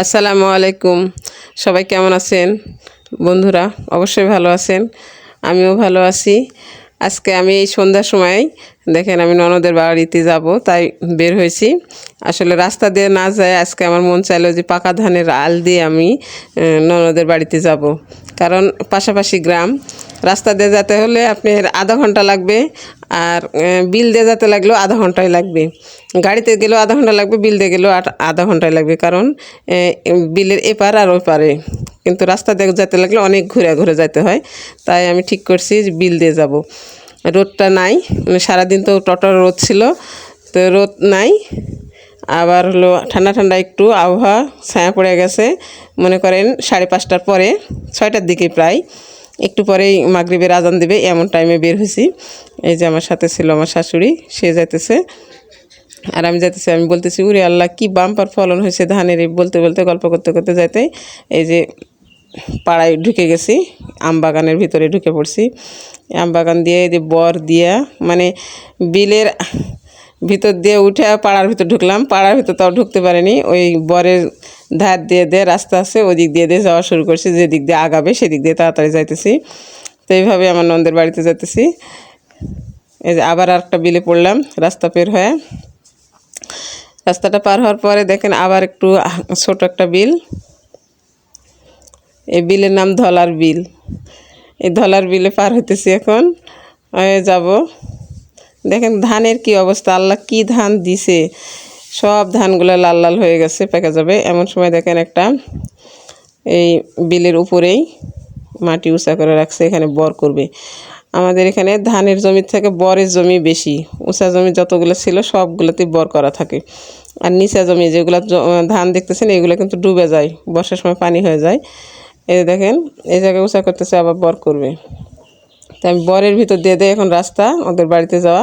আসসালামু আলাইকুম। সবাই কেমন আছেন বন্ধুরা? অবশ্যই ভালো আছেন, আমিও ভালো আছি। আজকে আমি এই সন্ধ্যার সময় দেখেন আমি ননদের বাড়িতে যাব, তাই বের হয়েছি। আসলে রাস্তা দিয়ে না যায় আজকে আমার মন চাইলো যে পাকা ধানের আল দিয়ে আমি ননদের বাড়িতে যাব, কারণ পাশাপাশি গ্রাম। রাস্তা দিয়ে যেতে হলে আপনার আধা ঘন্টা লাগবে, আর বিল দিয়ে যেতে লাগলেও আধা ঘন্টায় লাগবে। গাড়িতে গেলেও আধা ঘন্টা লাগবে, বিল দিয়ে গেলেও আধা ঘন্টায় লাগবে, কারণ বিলের এপার আর ওই পারে। কিন্তু রাস্তা দিয়ে যেতে লাগলে অনেক ঘুরে ঘুরে যেতে হয়, তাই আমি ঠিক করছি যে বিল দিয়ে যাব। রোদটা নাই, মানে সারাদিন তো টটর রোদ ছিল, তো রোদ নাই। আবার হলো ঠান্ডা ঠান্ডা একটু আবহাওয়া, ছায়া পড়ে গেছে। মনে করেন 5:30টার পরে, 6টার দিকে প্রায়, একটু পরেই মাগরিবের আজান দেবে, এমন টাইমে বের হয়েছি। এই যে আমার সাথে ছিল আমার শাশুড়ি, সে যাইতেছে আর আমি যাইতেছি। আমি বলতেছি, উরে আল্লাহ কি বাম্পার ফলন হয়েছে ধানের। বলতে বলতে গল্প করতে করতে যাইতে এই যে পাড়ায় ঢুকে গেছি, আম বাগানের ভিতরে ঢুকে পড়ছি। আম বাগান দিয়ে এই যে বর দিয়া, মানে বিলের ভিতর দিয়ে উঠে পাড়ার ভিতর ঢুকলাম। পাড়ার ভিতর তাও ঢুকতে পারিনি, ওই বরের ধার দিয়ে রাস্তা আছে, ওই দিক দিয়ে যাওয়া শুরু করছি। যেদিক দিয়ে আগাবে সেদিক দিয়ে তাড়াতাড়ি যাইতেছি। তো এইভাবে আমার নন্দের বাড়িতে যাইতেছি। এই যে আবার আরেকটা বিলে পড়লাম রাস্তা পের হয়ে। রাস্তাটা পার হওয়ার পরে দেখেন আবার একটু ছোট একটা বিল। এই বিলের নাম ধলার বিল। এই ধলার বিলে পার হইতেছি এখন, যাব। দেখেন ধানের কি অবস্থা, আল্লাহ কি ধান দিছে। সব ধানগুলো লাল লাল হয়ে গেছে, পেকে যাবে এমন সময়। দেখেন একটা এই বিলের উপরেই মাটি উঁচা করে রাখছে, এখানে বর করবে। আমাদের এখানে ধানের জমি থেকে বরের জমি বেশি। উঁচা জমি যতগুলো ছিল সবগুলোতেই বর করা থাকে, আর নিচা জমি যেগুলো ধান দেখতেছেন এগুলো কিন্তু ডুবে যায়, বর্ষার সময় পানি হয়ে যায়। এই দেখেন এই জায়গায় উঁচা করতেছে, আবার বর করবে। তাই আমি বরের ভিতর দিয়ে এখন রাস্তা ওদের বাড়িতে যাওয়া।